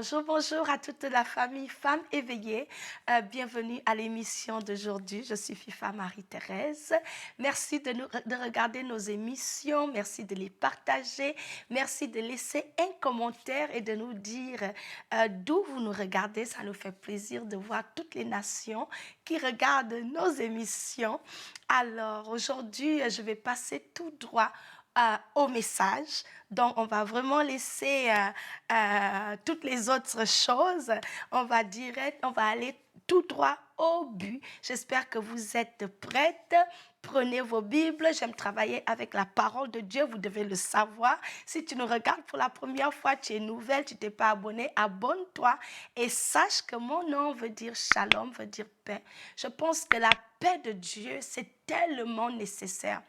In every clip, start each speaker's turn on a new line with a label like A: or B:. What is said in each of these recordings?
A: Bonjour, bonjour à toute la famille Femmes éveillées. Bienvenue à l'émission d'aujourd'hui. Je suis Fifa Marie-Thérèse. Merci de regarder nos émissions. Merci de les partager. Merci de laisser un commentaire et de nous dire d'où vous nous regardez. Ça nous fait plaisir de voir toutes les nations qui regardent nos émissions. Alors, aujourd'hui, je vais passer tout droit au message. Donc, on va vraiment laisser toutes les autres choses. On va aller tout droit au but. J'espère que vous êtes prêtes. Prenez vos Bibles. J'aime travailler avec la parole de Dieu. Vous devez le savoir. Si tu nous regardes pour la première fois, tu es nouvelle, tu t'es pas abonné, abonne-toi et sache que mon nom veut dire shalom, veut dire paix. Je pense que la paix de Dieu, c'est tellement nécessaire.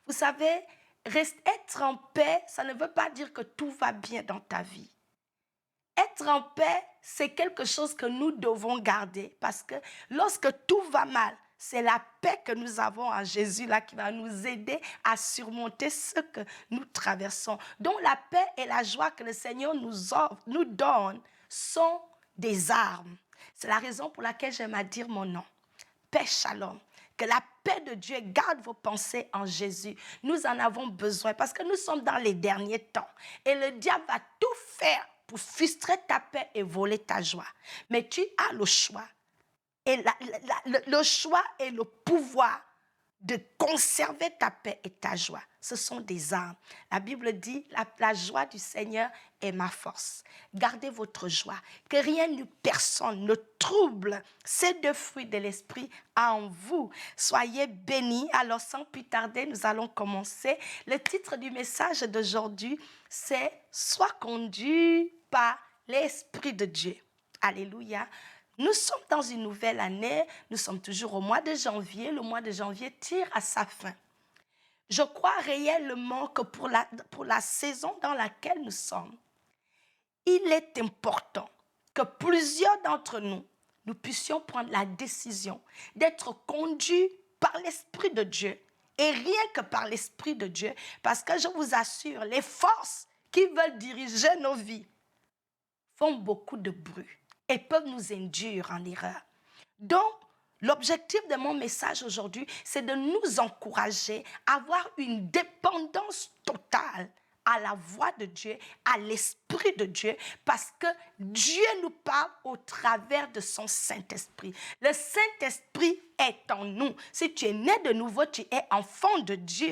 A: Vous savez, être en paix, ça ne veut pas dire que tout va bien dans ta vie. Être en paix, c'est quelque chose que nous devons garder parce que lorsque tout va mal, c'est la paix que nous avons en Jésus là qui va nous aider à surmonter ce que nous traversons. Donc la paix et la joie que le Seigneur nous donne sont des armes. C'est la raison pour laquelle j'aime à dire mon nom. Paix, shalom. Que la paix de Dieu garde vos pensées en Jésus. Nous en avons besoin parce que nous sommes dans les derniers temps. Et le diable va tout faire pour frustrer ta paix et voler ta joie. Mais tu as le choix. Et le choix et le pouvoir de conserver ta paix et ta joie. Ce sont des armes. La Bible dit, la joie du Seigneur est ma force. Gardez votre joie. Que rien ni personne ne trouble ces deux fruits de l'esprit en vous. Soyez bénis. Alors, sans plus tarder, nous allons commencer. Le titre du message d'aujourd'hui, c'est « Sois conduit par l'Esprit de Dieu ». Alléluia. Nous sommes dans une nouvelle année, nous sommes toujours au mois de janvier, le mois de janvier tire à sa fin. Je crois réellement que pour la saison dans laquelle nous sommes, il est important que plusieurs d'entre nous puissions prendre la décision d'être conduits par l'Esprit de Dieu et rien que par l'Esprit de Dieu, parce que je vous assure, les forces qui veulent diriger nos vies font beaucoup de bruit et peuvent nous induire en erreur. Donc, l'objectif de mon message aujourd'hui, c'est de nous encourager à avoir une dépendance totale à la voix de Dieu, à l'Esprit de Dieu, parce que Dieu nous parle au travers de son Saint-Esprit. Le Saint-Esprit est en nous. Si tu es né de nouveau, tu es enfant de Dieu.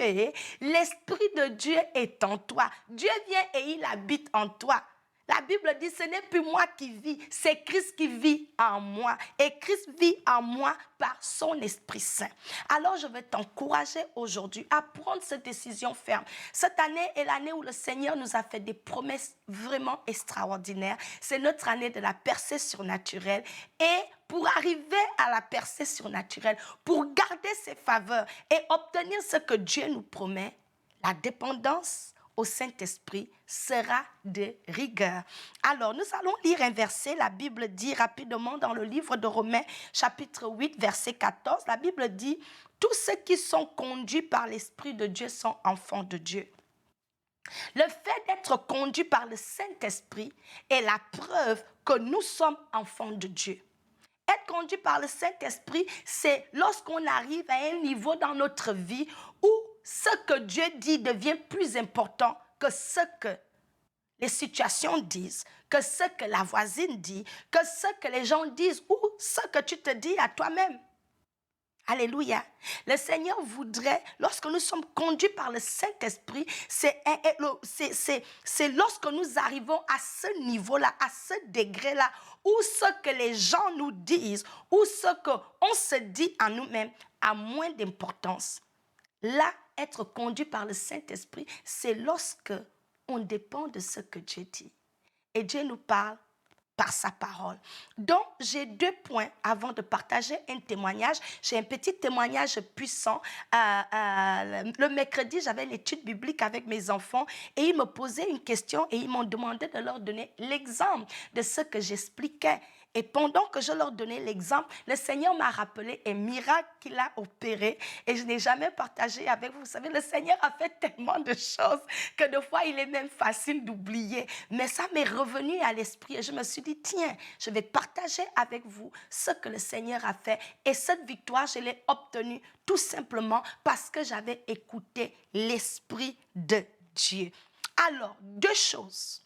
A: L'Esprit de Dieu est en toi. Dieu vient et il habite en toi. La Bible dit, ce n'est plus moi qui vis, c'est Christ qui vit en moi. Et Christ vit en moi par son Esprit Saint. Alors, je vais t'encourager aujourd'hui à prendre cette décision ferme. Cette année est l'année où le Seigneur nous a fait des promesses vraiment extraordinaires. C'est notre année de la percée surnaturelle. Et pour arriver à la percée surnaturelle, pour garder ses faveurs et obtenir ce que Dieu nous promet, la dépendance au Saint-Esprit sera de rigueur. Alors, nous allons lire un verset. La Bible dit rapidement dans le livre de Romains, chapitre 8, verset 14, la Bible dit « Tous ceux qui sont conduits par l'Esprit de Dieu sont enfants de Dieu ». Le fait d'être conduit par le Saint-Esprit est la preuve que nous sommes enfants de Dieu. Être conduit par le Saint-Esprit, c'est lorsqu'on arrive à un niveau dans notre vie où ce que Dieu dit devient plus important que ce que les situations disent, que ce que la voisine dit, que ce que les gens disent ou ce que tu te dis à toi-même. Alléluia. Le Seigneur voudrait, lorsque nous sommes conduits par le Saint-Esprit, c'est lorsque nous arrivons à ce niveau-là, à ce degré-là, où ce que les gens nous disent, ou ce qu'on se dit à nous-mêmes a moins d'importance. Là, être conduit par le Saint-Esprit, c'est lorsque on dépend de ce que Dieu dit. Et Dieu nous parle par sa parole. Donc, j'ai 2 points avant de partager un témoignage. J'ai un petit témoignage puissant. Le mercredi, j'avais l'étude biblique avec mes enfants et ils me posaient une question et ils m'ont demandé de leur donner l'exemple de ce que j'expliquais. Et pendant que je leur donnais l'exemple, le Seigneur m'a rappelé un miracle qu'il a opéré et je n'ai jamais partagé avec vous. Vous savez, le Seigneur a fait tellement de choses que des fois, il est même facile d'oublier. Mais ça m'est revenu à l'esprit et je me suis dit, tiens, je vais partager avec vous ce que le Seigneur a fait. Et cette victoire, je l'ai obtenue tout simplement parce que j'avais écouté l'Esprit de Dieu. Alors, deux choses.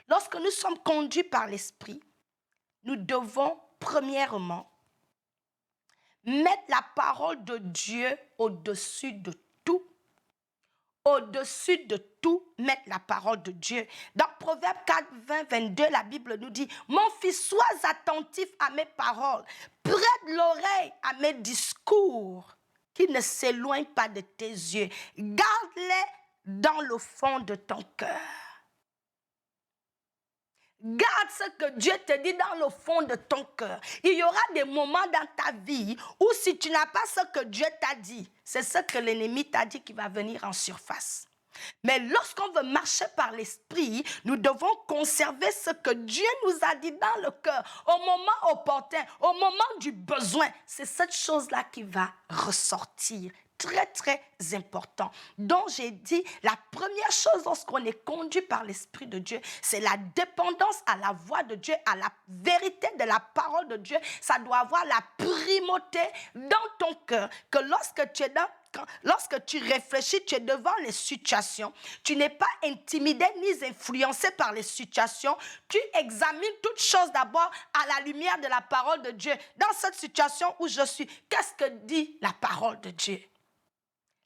A: Lorsque nous sommes conduits par l'Esprit, nous devons, premièrement, mettre la parole de Dieu au-dessus de tout. Au-dessus de tout, mettre la parole de Dieu. Dans Proverbe 4, 20, 22, la Bible nous dit, « Mon fils, sois attentif à mes paroles, prête l'oreille à mes discours, qu'ils ne s'éloignent pas de tes yeux. Garde-les dans le fond de ton cœur. » Garde ce que Dieu te dit dans le fond de ton cœur. Il y aura des moments dans ta vie où si tu n'as pas ce que Dieu t'a dit, c'est ce que l'ennemi t'a dit qui va venir en surface. Mais lorsqu'on veut marcher par l'esprit, nous devons conserver ce que Dieu nous a dit dans le cœur, au moment opportun, au moment du besoin. C'est cette chose-là qui va ressortir. Très, très important. Donc, j'ai dit, la première chose lorsqu'on est conduit par l'Esprit de Dieu, c'est la dépendance à la voix de Dieu, à la vérité de la parole de Dieu. Ça doit avoir la primauté dans ton cœur, que lorsque tu réfléchis, tu es devant les situations, tu n'es pas intimidé ni influencé par les situations, tu examines toutes choses d'abord à la lumière de la parole de Dieu. Dans cette situation où je suis, qu'est-ce que dit la parole de Dieu?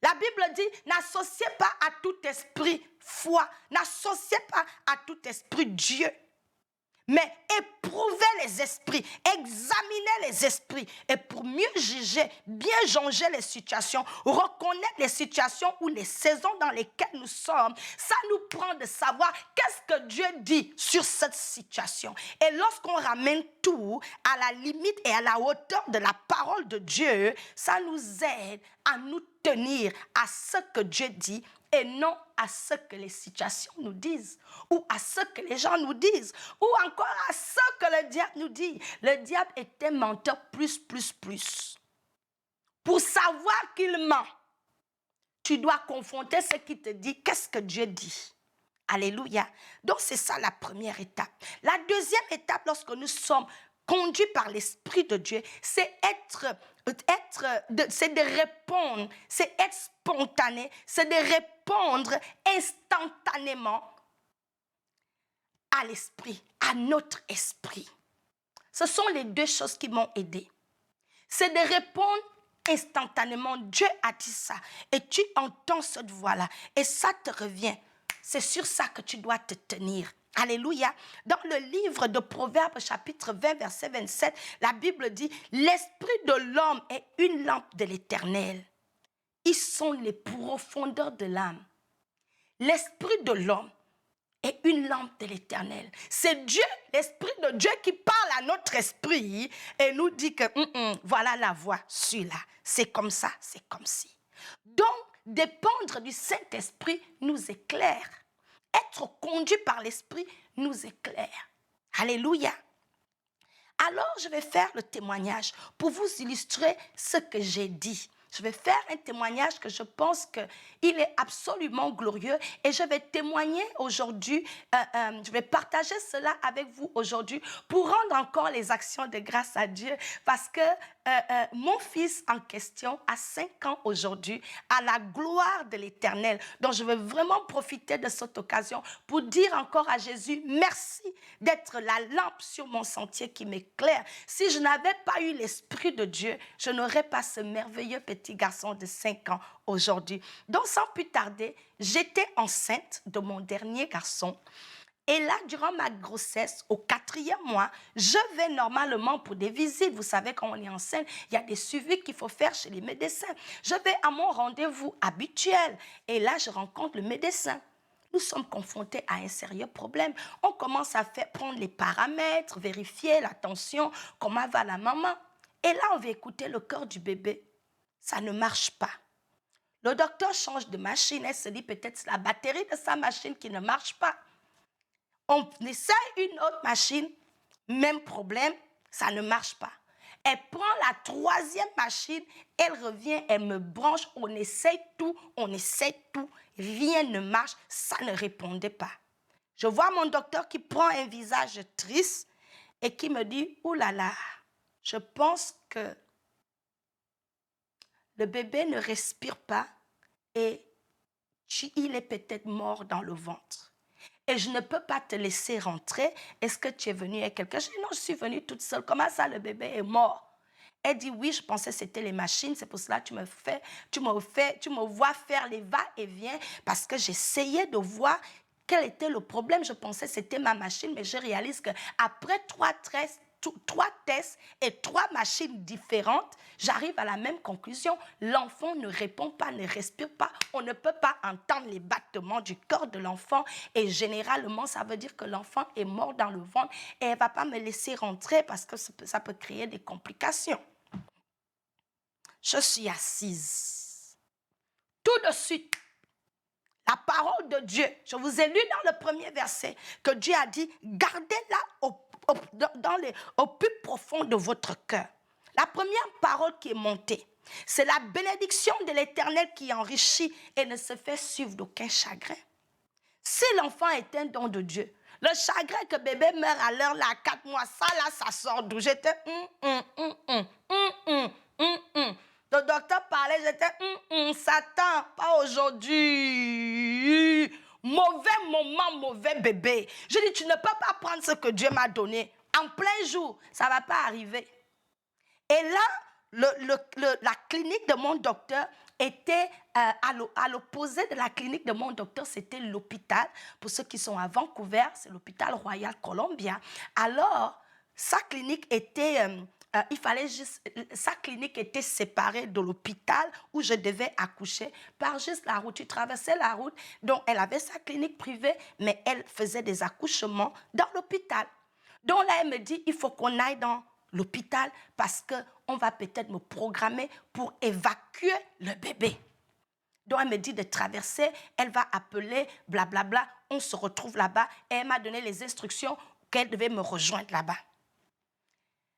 A: La Bible dit, n'associez pas à tout esprit foi, n'associez pas à tout esprit Dieu. Mais éprouvez les esprits, examinez les esprits. Et pour mieux juger, bien jauger les situations, reconnaître les situations ou les saisons dans lesquelles nous sommes, ça nous prend de savoir qu'est-ce que Dieu dit sur cette situation. Et lorsqu'on ramène tout à la limite et à la hauteur de la parole de Dieu, ça nous aide à nous tenir à ce que Dieu dit et non à ce que les situations nous disent, ou à ce que les gens nous disent, ou encore à ce que le diable nous dit. Le diable est un menteur plus. Pour savoir qu'il ment, tu dois confronter ce qu'il te dit, qu'est-ce que Dieu dit. Alléluia. Donc c'est ça la première étape. La deuxième étape, lorsque nous sommes conduits par l'Esprit de Dieu, c'est c'est de répondre, c'est être spontané, c'est de répondre instantanément à l'esprit, à notre esprit. Ce sont les deux choses qui m'ont aidé. C'est de répondre instantanément. Dieu a dit ça et tu entends cette voix-là et ça te revient. C'est sur ça que tu dois te tenir. Alléluia. Dans le livre de Proverbes, chapitre 20, verset 27, la Bible dit, « L'esprit de l'homme est une lampe de l'Éternel. Ils sont les profondeurs de l'âme. » L'esprit de l'homme est une lampe de l'Éternel. C'est Dieu, l'Esprit de Dieu qui parle à notre esprit et nous dit que voilà la voie, suis-la. C'est comme ça, c'est comme ci. Donc, dépendre du Saint-Esprit nous éclaire. Être conduit par l'Esprit nous éclaire. Alléluia. Alors, je vais faire le témoignage pour vous illustrer ce que j'ai dit. Je vais faire un témoignage que je pense qu'il est absolument glorieux et je vais témoigner aujourd'hui, je vais partager cela avec vous aujourd'hui pour rendre encore les actions de grâce à Dieu parce que mon fils en question a 5 ans aujourd'hui à la gloire de l'Éternel. Donc je veux vraiment profiter de cette occasion pour dire encore à Jésus merci d'être la lampe sur mon sentier qui m'éclaire. Si je n'avais pas eu l'Esprit de Dieu, je n'aurais pas ce merveilleux petit garçon de 5 ans aujourd'hui. Donc sans plus tarder, j'étais enceinte de mon dernier garçon. Et là, durant ma grossesse, au 4e mois, je vais normalement pour des visites. Vous savez, quand on est enceinte, il y a des suivis qu'il faut faire chez les médecins. Je vais à mon rendez-vous habituel. Et là, je rencontre le médecin. Nous sommes confrontés à un sérieux problème. On commence à prendre les paramètres, vérifier la tension, comment va la maman. Et là, on va écouter le cœur du bébé. Ça ne marche pas. Le docteur change de machine. Elle se dit peut-être c'est la batterie de sa machine qui ne marche pas. On essaie une autre machine, même problème, ça ne marche pas. Elle prend la troisième machine, elle revient, elle me branche, on essaie tout, rien ne marche, ça ne répondait pas. Je vois mon docteur qui prend un visage triste et qui me dit, « Ouh là là, je pense que le bébé ne respire pas et il est peut-être mort dans le ventre. Et je ne peux pas te laisser rentrer. Est-ce que tu es venue avec quelqu'un? » Je dis, non, je suis venue toute seule. Comment ça, le bébé est mort? Elle dit, oui, je pensais que c'était les machines. C'est pour cela que tu me vois faire les va-et-vient parce que j'essayais de voir quel était le problème. Je pensais que c'était ma machine, mais je réalise qu'après 3 tests et 3 machines différentes, j'arrive à la même conclusion. L'enfant ne répond pas, ne respire pas. On ne peut pas entendre les battements du corps de l'enfant. Et généralement, ça veut dire que l'enfant est mort dans le ventre et elle ne va pas me laisser rentrer parce que ça peut créer des complications. Je suis assise. Tout de suite, la parole de Dieu, je vous ai lu dans le premier verset que Dieu a dit, gardez-la au plus profond de votre cœur. La première parole qui est montée, c'est la bénédiction de l'Éternel qui enrichit et ne se fait suivre d'aucun chagrin. Si l'enfant est un don de Dieu, le chagrin que bébé meurt à l'heure, là, à 4 mois, ça sort d'où? J'étais, Le docteur parlait, j'étais, Satan, pas aujourd'hui. Mauvais moment, mauvais bébé. Je dis, tu ne peux pas prendre ce que Dieu m'a donné. En plein jour, ça ne va pas arriver. Et là, la clinique de mon docteur était à l'opposé de la clinique de mon docteur, c'était l'hôpital. Pour ceux qui sont à Vancouver, c'est l'hôpital Royal Columbia. Alors, sa clinique était... sa clinique était séparée de l'hôpital où je devais accoucher par juste la route. Tu traversais la route, donc elle avait sa clinique privée, mais elle faisait des accouchements dans l'hôpital. Donc là, elle me dit, il faut qu'on aille dans l'hôpital parce qu'on va peut-être me programmer pour évacuer le bébé. Donc elle me dit de traverser, elle va appeler, blablabla, on se retrouve là-bas et elle m'a donné les instructions qu'elle devait me rejoindre là-bas.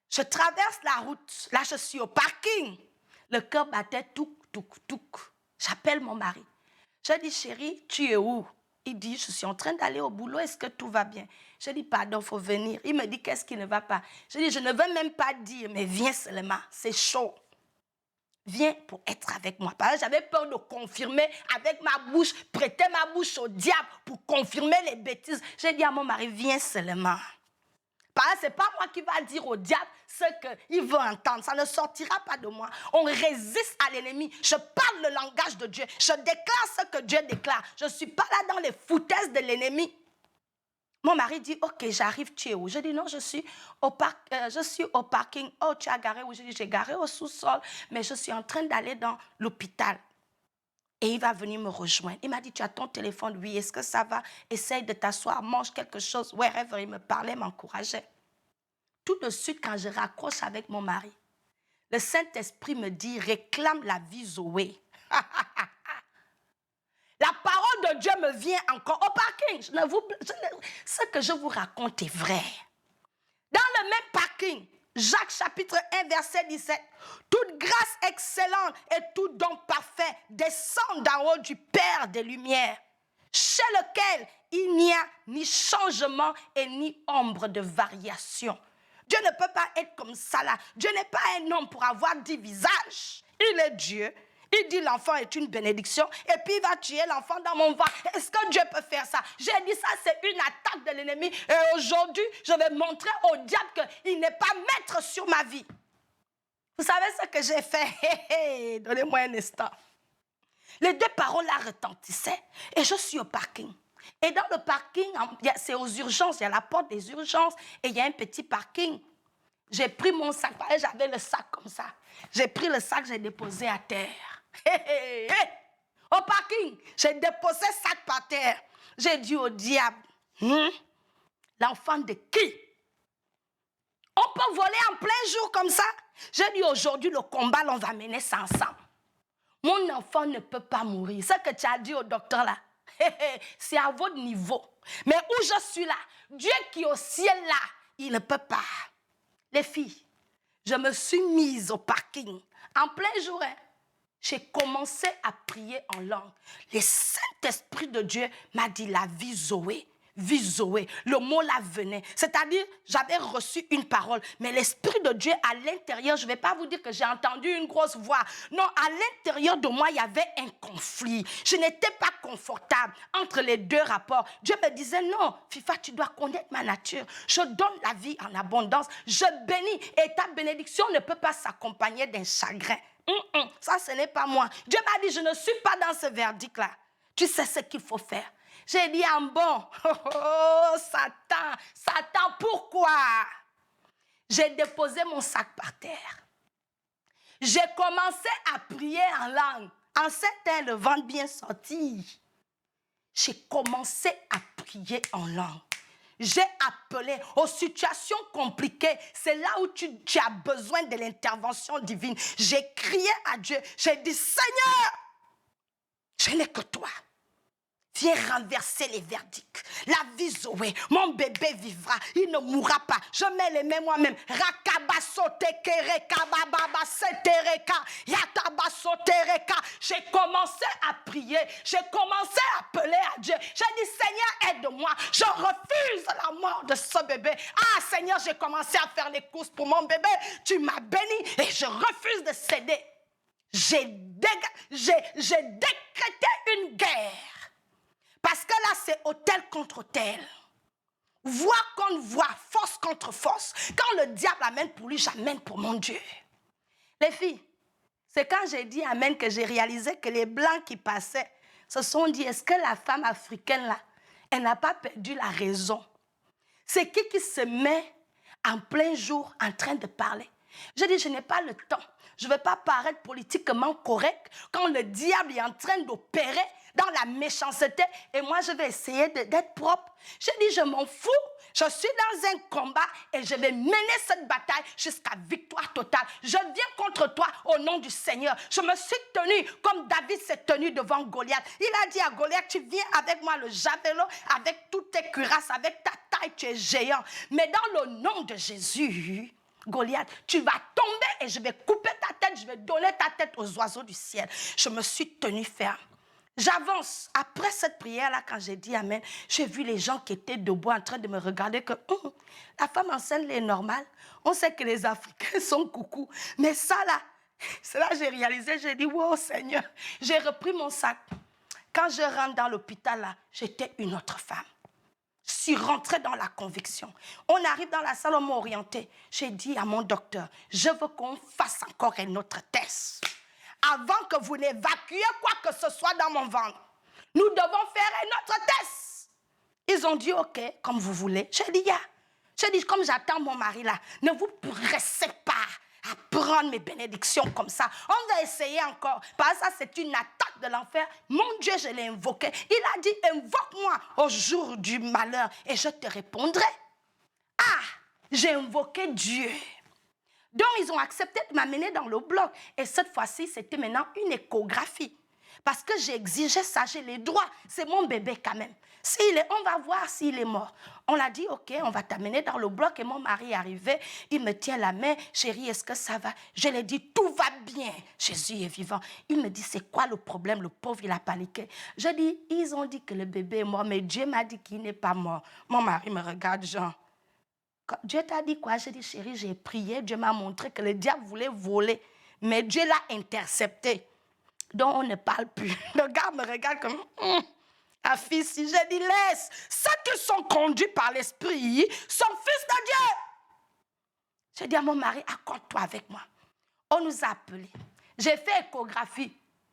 A: Je traverse la route. Là, je suis au parking. Le cœur battait touc, touc, touc. J'appelle mon mari. Je dis, chérie, tu es où? Il dit, je suis en train d'aller au boulot. Est-ce que tout va bien? Je dis, pardon, il faut venir. Il me dit, qu'est-ce qui ne va pas? Je dis, je ne veux même pas dire, mais viens seulement. C'est chaud. Viens pour être avec moi. Parce que j'avais peur de confirmer avec ma bouche, prêter ma bouche au diable pour confirmer les bêtises. J'ai dit à mon mari, viens seulement. Parce que ce n'est pas moi qui va dire au diable ce qu'il veut entendre. Ça ne sortira pas de moi. On résiste à l'ennemi. Je parle le langage de Dieu. Je déclare ce que Dieu déclare. Je ne suis pas là dans les foutaises de l'ennemi. Mon mari dit, ok, j'arrive, tu es où? Je dis, non, je suis au parking. Oh, tu as garé où? Je dis, j'ai garé au sous-sol, mais je suis en train d'aller dans l'hôpital. Et il va venir me rejoindre. Il m'a dit, tu as ton téléphone? Oui, est-ce que ça va? Essaye de t'asseoir, mange quelque chose. Wherever, il me parlait, m'encourageait. Tout de suite, quand je raccroche avec mon mari, le Saint-Esprit me dit, réclame la vie Zoé. La parole de Dieu me vient encore au parking. Ce que je vous raconte est vrai. Dans le même parking, Jacques chapitre 1, verset 17. Toute grâce excellente et tout don parfait descend d'en haut du Père des Lumières, chez lequel il n'y a ni changement et ni ombre de variation. Dieu ne peut pas être comme ça là. Dieu n'est pas un homme pour avoir 10 visages. Il est Dieu. Il dit l'enfant est une bénédiction et puis il va tuer l'enfant dans mon ventre. Est-ce que Dieu peut faire ça? J'ai dit ça, c'est une attaque de l'ennemi. Et aujourd'hui, je vais montrer au diable qu'il n'est pas maître sur ma vie. Vous savez ce que j'ai fait? Donnez-moi un instant. Les 2 paroles-là retentissaient et je suis au parking. Et dans le parking, c'est aux urgences, il y a la porte des urgences et il y a un petit parking. J'ai pris mon sac, j'avais le sac comme ça. J'ai pris le sac, j'ai déposé à terre. Au parking, j'ai déposé le sac par terre. J'ai dit au diable, l'enfant de qui? On peut voler en plein jour comme ça? J'ai dit aujourd'hui, le combat, on va mener ça ensemble. Mon enfant ne peut pas mourir. Ce que tu as dit au docteur là, c'est à votre niveau. Mais où je suis là, Dieu qui est au ciel là, il ne peut pas. Les filles, je me suis mise au parking en plein jour. J'ai commencé à prier en langue. Le Saint-Esprit de Dieu m'a dit la vie Zoé. Vie Zoé, le mot là venait. C'est-à-dire, j'avais reçu une parole, mais l'Esprit de Dieu à l'intérieur, je ne vais pas vous dire que j'ai entendu une grosse voix. Non, à l'intérieur de moi, il y avait un conflit. Je n'étais pas confortable entre les deux rapports. Dieu me disait, non, Fifa, tu dois connaître ma nature. Je donne la vie en abondance. Je bénis et ta bénédiction ne peut pas s'accompagner d'un chagrin. Ça, ce n'est pas moi. Dieu m'a dit, je ne suis pas dans ce verdict-là. Tu sais ce qu'il faut faire. J'ai dit, ah bon, oh, Satan, pourquoi? J'ai déposé mon sac par terre. J'ai commencé à prier en langue. En cette heure, le ventre bien sorti. J'ai commencé à prier en langue. J'ai appelé aux situations compliquées. C'est là où tu as besoin de l'intervention divine. J'ai crié à Dieu. J'ai dit, Seigneur, je n'ai que toi. Viens renverser les verdicts. La vie Zoé, mon bébé vivra, il ne mourra pas. Je mets les mains moi-même. J'ai commencé à prier, j'ai commencé à appeler à Dieu. J'ai dit, Seigneur, aide-moi. Je refuse la mort de ce bébé. Ah, Seigneur, j'ai commencé à faire les courses pour mon bébé. Tu m'as béni et je refuse de céder. J'ai décrété une guerre. Parce que là, c'est autel contre autel. Voix contre voix, force contre force. Quand le diable amène pour lui, j'amène pour mon Dieu. Les filles, c'est quand j'ai dit amen que j'ai réalisé que les blancs qui passaient se sont dit, est-ce que la femme africaine là, elle n'a pas perdu la raison? C'est qui se met en plein jour en train de parler? Je dis, je n'ai pas le temps. Je ne vais pas paraître politiquement correct quand le diable est en train d'opérer dans la méchanceté et moi je vais essayer d'être propre. Je dis, je m'en fous. Je suis dans un combat et je vais mener cette bataille jusqu'à victoire totale. Je viens contre toi au nom du Seigneur. Je me suis tenu comme David s'est tenu devant Goliath. Il a dit à Goliath, tu viens avec moi le javelot, avec toutes tes cuirasses, avec ta taille, tu es géant. Mais dans le nom de Jésus, Goliath, tu vas tomber et je vais couper ta tête, je vais donner ta tête aux oiseaux du ciel. Je me suis tenu ferme. J'avance. Après cette prière-là, quand j'ai dit Amen, j'ai vu les gens qui étaient debout en train de me regarder que la femme enceinte est normale. On sait que les Africains sont coucou. Mais ça là, c'est là que j'ai réalisé, j'ai dit, wow Seigneur, j'ai repris mon sac. Quand je rentre dans l'hôpital là, j'étais une autre femme. Je suis rentrée dans la conviction. On arrive dans la salle, on m'a orientée. J'ai dit à mon docteur, je veux qu'on fasse encore un autre test. Avant que vous n'évacuiez quoi que ce soit dans mon ventre, nous devons faire un autre test. Ils ont dit, ok, comme vous voulez. J'ai dit, j'ai dit, comme j'attends mon mari là, ne vous pressez pas à prendre mes bénédictions comme ça. On va essayer encore. Parce que ça, c'est une attaque de l'enfer. Mon Dieu, je l'ai invoqué. Il a dit, invoque-moi au jour du malheur et je te répondrai. Ah, j'ai invoqué Dieu. Donc, ils ont accepté de m'amener dans le bloc. Et cette fois-ci, c'était maintenant une échographie. Parce que j'exigeais ça, j'ai les droits. C'est mon bébé quand même. On va voir s'il est mort. On l'a dit, ok, on va t'amener dans le bloc. Et mon mari est arrivé, il me tient la main. Chérie, est-ce que ça va? Je lui ai dit, tout va bien. Jésus est vivant. Il me dit, c'est quoi le problème? Le pauvre, il a paniqué. Je dis, ils ont dit que le bébé est mort, mais Dieu m'a dit qu'il n'est pas mort. Mon mari me regarde, Jean. Dieu t'a dit quoi? J'ai dit, chérie, j'ai prié. Dieu m'a montré que le diable voulait voler. Mais Dieu l'a intercepté. Donc, on ne parle plus. Le gars me regarde comme, la fille, si j'ai dit, laisse. Ceux qui sont conduits par l'esprit sont fils de Dieu. J'ai dit à mon mari, accorde-toi avec moi. On nous a appelés. J'ai fait échographie.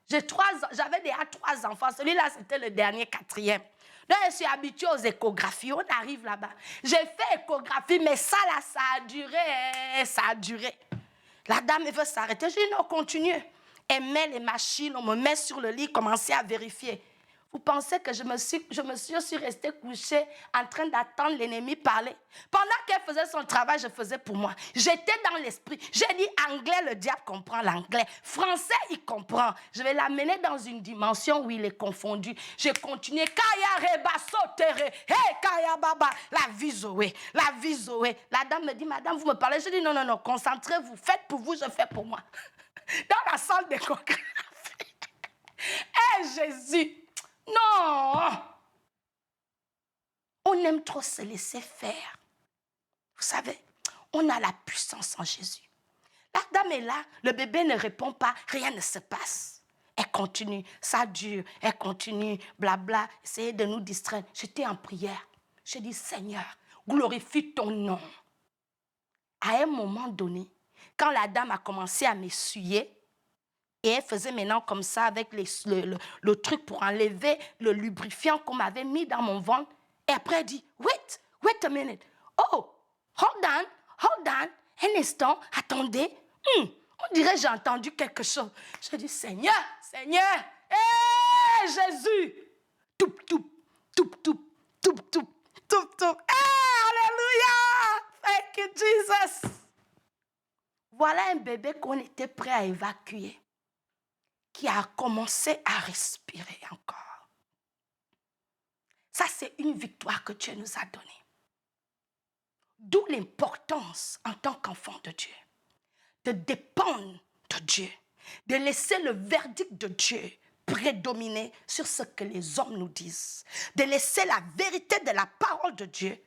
A: J'avais déjà 3 enfants. Celui-là, c'était le dernier, 4e. Donc, je suis habituée aux échographies. On arrive là-bas. J'ai fait échographie, mais ça, là, ça a duré. Ça a duré. La dame, elle veut s'arrêter. Je dis, non, continue. Elle met les machines, on me met sur le lit, commencer à vérifier. Vous pensez que je suis restée couchée en train d'attendre l'ennemi parler? Pendant qu'elle faisait son travail, je faisais pour moi. J'étais dans l'esprit. J'ai dit anglais, le diable comprend l'anglais. Français, il comprend. Je vais l'amener dans une dimension où il est confondu. J'ai continué. Kaya reba sotere. Hey, kaya baba. La vie Zoé. La vie Zoé. La dame me dit, madame, vous me parlez? Je dis, non, non, non, concentrez-vous. Faites pour vous, je fais pour moi. Dans la salle de congrès. Hé, Jésus. Non, on aime trop se laisser faire. Vous savez, on a la puissance en Jésus. La dame est là, le bébé ne répond pas, rien ne se passe. Elle continue, ça dure, elle continue, blabla, essayer de nous distraire. J'étais en prière. J'ai dit, Seigneur, glorifie ton nom. À un moment donné, quand la dame a commencé à m'essuyer, et elle faisait maintenant comme ça avec le truc pour enlever le lubrifiant qu'on m'avait mis dans mon ventre. Et après, elle dit, wait a minute. Oh, hold on, un instant, attendez. On dirait que j'ai entendu quelque chose. Je dis, Seigneur, hé, Jésus. Toup, toup, toup, toup, toup, toup, toup, toup. Hé, alléluia. Thank you, Jesus. Voilà un bébé qu'on était prêt à évacuer, qui a commencé à respirer encore. Ça, c'est une victoire que Dieu nous a donnée. D'où l'importance, en tant qu'enfant de Dieu, de dépendre de Dieu, de laisser le verdict de Dieu prédominer sur ce que les hommes nous disent, de laisser la vérité de la parole de Dieu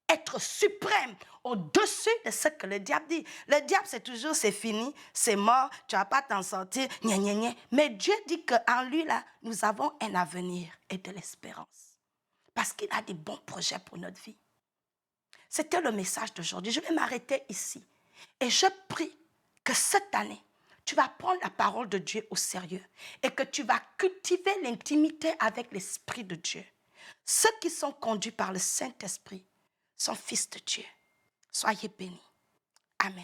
A: être suprême au-dessus de ce que le diable dit. Le diable, c'est toujours, c'est fini, c'est mort, tu ne vas pas t'en sortir, gna, gna, gna. Mais Dieu dit qu'en lui, là, nous avons un avenir et de l'espérance. Parce qu'il a des bons projets pour notre vie. C'était le message d'aujourd'hui. Je vais m'arrêter ici. Et je prie que cette année, tu vas prendre la parole de Dieu au sérieux et que tu vas cultiver l'intimité avec l'Esprit de Dieu. Ceux qui sont conduits par le Saint-Esprit sont fils de Dieu. Soyez bénis. Amen.